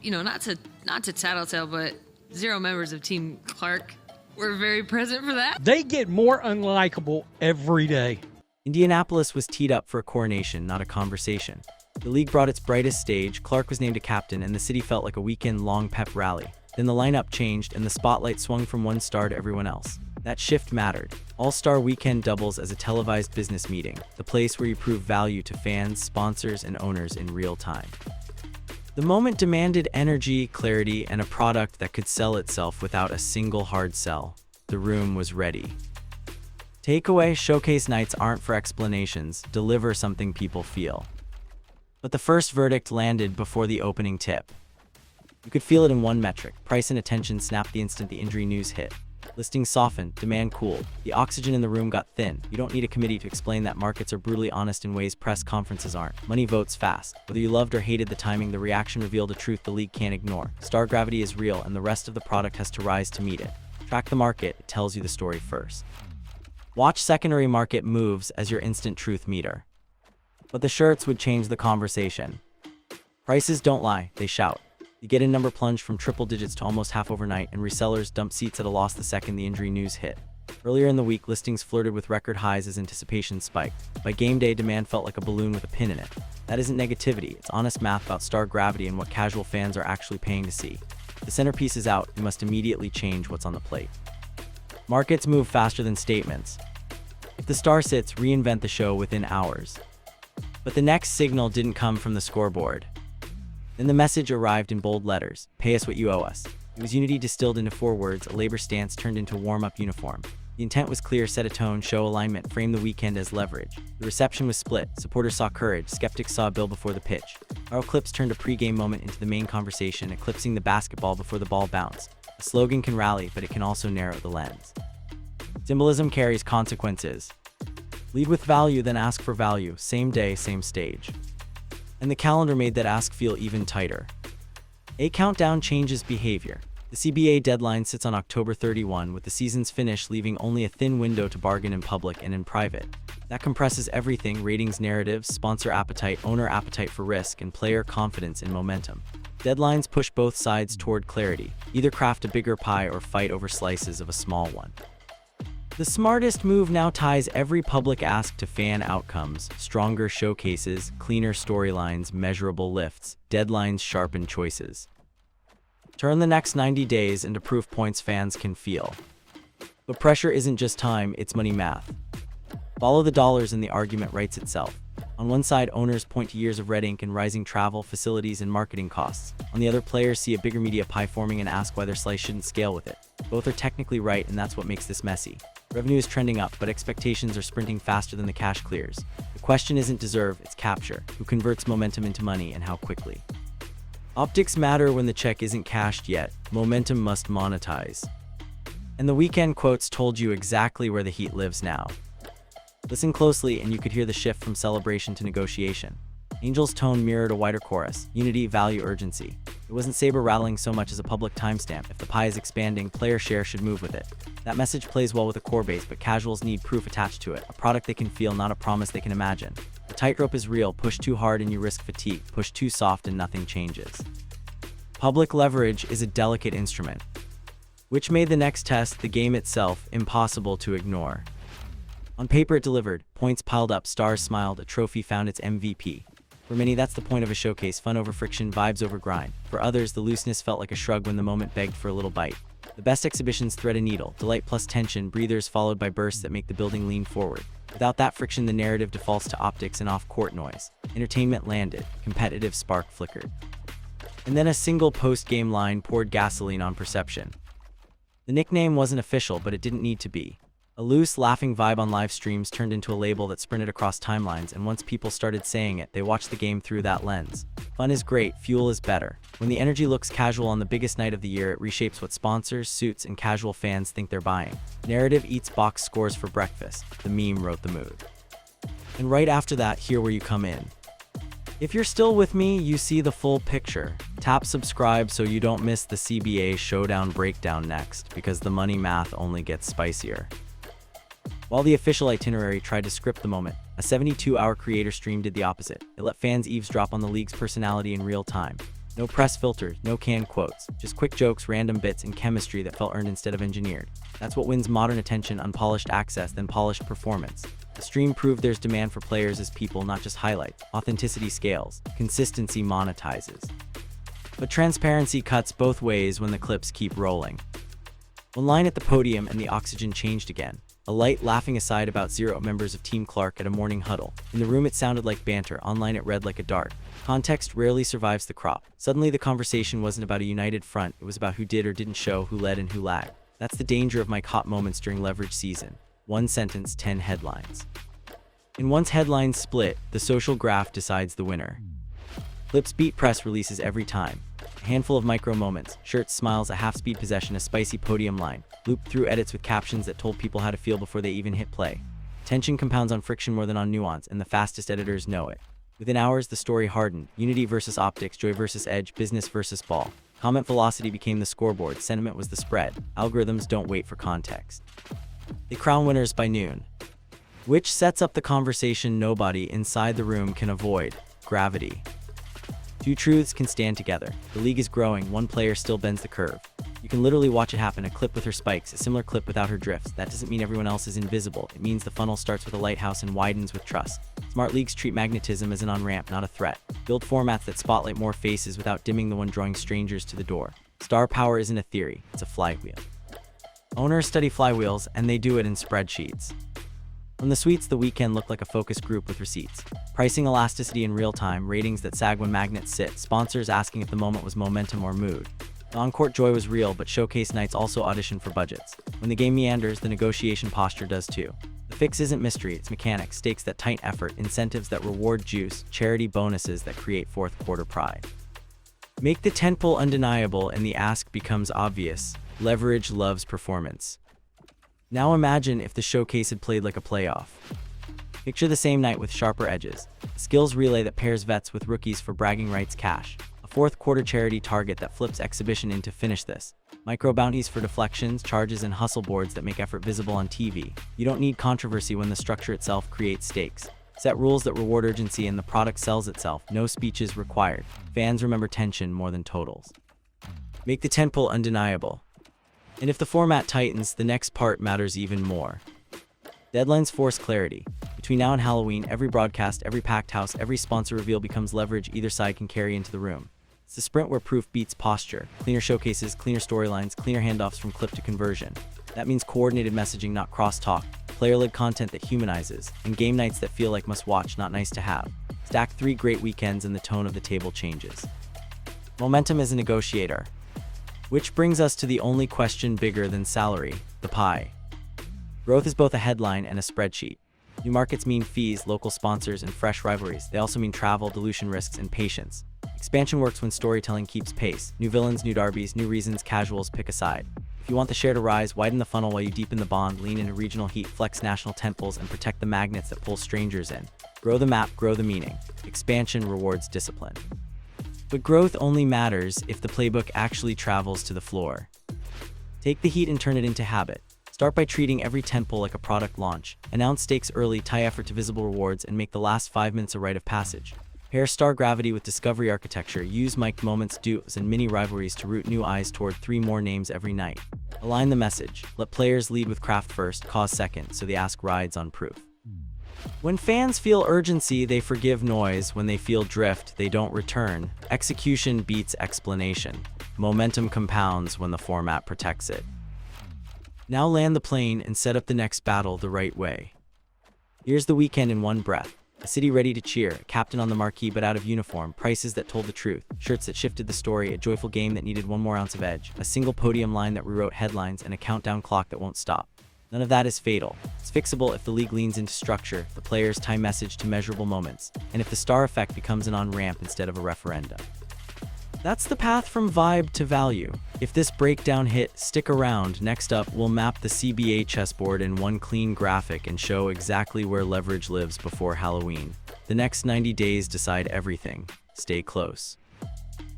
not to tattletale, but 0 members of Team Clark were very present for that. They get more unlikable every day. Indianapolis was teed up for a coronation, not a conversation. The league brought its brightest stage, Clark was named a captain, and the city felt like a weekend-long pep rally. Then the lineup changed, and the spotlight swung from one star to everyone else. That shift mattered. All-Star Weekend doubles as a televised business meeting, the place where you prove value to fans, sponsors, and owners in real time. The moment demanded energy, clarity, and a product that could sell itself without a single hard sell. The room was ready. Takeaway: showcase nights aren't for explanations, deliver something people feel. But the first verdict landed before the opening tip. You could feel it in one metric: price and attention snapped the instant the injury news hit. Listings softened, demand cooled. The oxygen in the room got thin. You don't need a committee to explain that markets are brutally honest in ways press conferences aren't. Money votes fast. Whether you loved or hated the timing, the reaction revealed a truth the league can't ignore. Star gravity is real, and the rest of the product has to rise to meet it. Track the market, it tells you the story first. Watch secondary market moves as your instant truth meter. But the shirts would change the conversation. Prices don't lie, they shout. The get-in number plunged from triple digits to almost half overnight, and resellers dumped seats at a loss the second the injury news hit. Earlier in the week, listings flirted with record highs as anticipation spiked. By game day, demand felt like a balloon with a pin in it. That isn't negativity, it's honest math about star gravity and what casual fans are actually paying to see. If the centerpiece is out, you must immediately change what's on the plate. Markets move faster than statements. If the star sits, reinvent the show within hours. But the next signal didn't come from the scoreboard. Then the message arrived in bold letters: pay us what you owe us. It was unity distilled into 4 words, a labor stance turned into warm-up uniform. The intent was clear: set a tone, show alignment, frame the weekend as leverage. The reception was split. Supporters saw courage, skeptics saw a bill before the pitch. Viral clips turned a pre-game moment into the main conversation, eclipsing the basketball before the ball bounced. A slogan can rally, but it can also narrow the lens. Symbolism carries consequences. Lead with value, then ask for value. Same day, same stage. And the calendar made that ask feel even tighter. A countdown changes behavior. The CBA deadline sits on October 31, with the season's finish leaving only a thin window to bargain in public and in private. That compresses everything: ratings, narratives, sponsor appetite, owner appetite for risk, and player confidence in momentum. Deadlines push both sides toward clarity. Either craft a bigger pie or fight over slices of a small one. The smartest move now ties every public ask to fan outcomes: stronger showcases, cleaner storylines, measurable lifts. Deadlines sharpen choices. Turn the next 90 days into proof points fans can feel. But pressure isn't just time, it's money math. Follow the dollars and the argument writes itself. On one side, owners point to years of red ink and rising travel, facilities, and marketing costs. On the other, players see a bigger media pie forming and ask why their slice shouldn't scale with it. Both are technically right, and that's what makes this messy. Revenue is trending up, but expectations are sprinting faster than the cash clears. The question isn't deserve, it's capture. Who converts momentum into money, and how quickly? Optics matter when the check isn't cashed yet. Momentum must monetize. And the weekend quotes told you exactly where the heat lives now. Listen closely, and you could hear the shift from celebration to negotiation. Angel's tone mirrored a wider chorus: unity, value, urgency. It wasn't saber rattling so much as a public timestamp. If the pie is expanding, player share should move with it. That message plays well with a core base, but casuals need proof attached to it, a product they can feel, not a promise they can imagine. The tightrope is real: push too hard and you risk fatigue, push too soft and nothing changes. Public leverage is a delicate instrument, which made the next test, the game itself, impossible to ignore. On paper it delivered. Points piled up, stars smiled, a trophy found its MVP. For many, that's the point of a showcase: fun over friction, vibes over grind. For others, the looseness felt like a shrug when the moment begged for a little bite. The best exhibitions thread a needle: delight plus tension, breathers followed by bursts that make the building lean forward. Without that friction, the narrative defaults to optics and off-court noise. Entertainment landed, competitive spark flickered. And then a single post-game line poured gasoline on perception. The nickname wasn't official, but it didn't need to be. A loose, laughing vibe on live streams turned into a label that sprinted across timelines, and once people started saying it, they watched the game through that lens. Fun is great, fuel is better. When the energy looks casual on the biggest night of the year, it reshapes what sponsors, suits, and casual fans think they're buying. Narrative eats box scores for breakfast. The meme wrote the mood. And right after that, here where you come in. If you're still with me, you see the full picture. Tap subscribe so you don't miss the CBA Showdown breakdown next, because the money math only gets spicier. While the official itinerary tried to script the moment, a 72-hour creator stream did the opposite. It let fans eavesdrop on the league's personality in real time. No press filters, no canned quotes, just quick jokes, random bits, and chemistry that felt earned instead of engineered. That's what wins modern attention: unpolished access, then polished performance. The stream proved there's demand for players as people, not just highlights. Authenticity scales, consistency monetizes. But transparency cuts both ways when the clips keep rolling. One line at the podium and the oxygen changed again. A light laughing aside about 0 members of Team Clark at a morning huddle. In the room it sounded like banter, online it read like a dart. Context rarely survives the crop. Suddenly the conversation wasn't about a united front, it was about who did or didn't show, who led and who lagged. That's the danger of Mike hot moments during leverage season. One sentence, 10 headlines. And once headlines split, the social graph decides the winner. Clips beat press releases every time. A handful of micro moments, shirts, smiles, a half-speed possession, a spicy podium line, looped through edits with captions that told people how to feel before they even hit play. Tension compounds on friction more than on nuance, and the fastest editors know it. Within hours, the story hardened. Unity versus optics, joy versus edge, business versus ball. Comment velocity became the scoreboard, sentiment was the spread. Algorithms don't wait for context. They crown winners by noon. Which sets up the conversation nobody inside the room can avoid: gravity. Two truths can stand together. The league is growing, one player still bends the curve. You can literally watch it happen: a clip with her spikes, a similar clip without her drifts. That doesn't mean everyone else is invisible. It means the funnel starts with a lighthouse and widens with trust. Smart leagues treat magnetism as an on-ramp, not a threat. Build formats that spotlight more faces without dimming the one drawing strangers to the door. Star power isn't a theory, it's a flywheel. Owners study flywheels, and they do it in spreadsheets. From the suites, the weekend looked like a focus group with receipts. Pricing elasticity in real time, ratings that sag when magnets sit, sponsors asking if the moment was momentum or mood. The on-court joy was real, but showcase nights also audition for budgets. When the game meanders, the negotiation posture does too. The fix isn't mystery, it's mechanics, stakes that tighten effort, incentives that reward juice, charity bonuses that create fourth quarter pride. Make the tentpole undeniable and the ask becomes obvious. Leverage loves performance. Now imagine if the showcase had played like a playoff. Picture the same night with sharper edges. A skills relay that pairs vets with rookies for bragging rights cash. A fourth quarter charity target that flips exhibition into finish this. Micro bounties for deflections, charges, and hustle boards that make effort visible on TV. You don't need controversy when the structure itself creates stakes. Set rules that reward urgency and the product sells itself. No speeches required. Fans remember tension more than totals. Make the tentpole undeniable. And if the format tightens, the next part matters even more. Deadlines force clarity. Between now and Halloween, every broadcast, every packed house, every sponsor reveal becomes leverage either side can carry into the room. It's the sprint where proof beats posture. Cleaner showcases, cleaner storylines, cleaner handoffs from clip to conversion. That means coordinated messaging, not cross-talk. Player-led content that humanizes. And game nights that feel like must-watch, not nice-to-have. Stack 3 great weekends and the tone of the table changes. Momentum is a negotiator. Which brings us to the only question bigger than salary: the pie. Growth is both a headline and a spreadsheet. New markets mean fees, local sponsors, and fresh rivalries. They also mean travel, dilution risks, and patience. Expansion works when storytelling keeps pace. New villains, new derbies, new reasons, casuals pick a side. If you want the share to rise, widen the funnel while you deepen the bond, lean into regional heat, flex national tentpoles, and protect the magnets that pull strangers in. Grow the map, grow the meaning. Expansion rewards discipline. But growth only matters if the playbook actually travels to the floor. Take the heat and turn it into habit. Start by treating every tentpole like a product launch. Announce stakes early, tie effort to visible rewards, and make the last 5 minutes a rite of passage. Pair star gravity with discovery architecture. Use mic moments, duos, and mini rivalries to route new eyes toward 3 more names every night. Align the message. Let players lead with craft first, cause second, so the ask rides on proof. When fans feel urgency, they forgive noise. When they feel drift, they don't return. Execution beats explanation. Momentum compounds when the format protects it. Now land the plane and set up the next battle the right way. Here's the weekend in one breath. A city ready to cheer, a captain on the marquee but out of uniform, prices that told the truth, shirts that shifted the story, a joyful game that needed 1 more ounce of edge, a single podium line that rewrote headlines, and a countdown clock that won't stop. None of that is fatal. It's fixable if the league leans into structure, the players tie message to measurable moments, and if the star effect becomes an on-ramp instead of a referendum. That's the path from vibe to value. If this breakdown hit, stick around. Next up, we'll map the CBA chessboard in one clean graphic and show exactly where leverage lives before Halloween. The next 90 days decide everything. Stay close.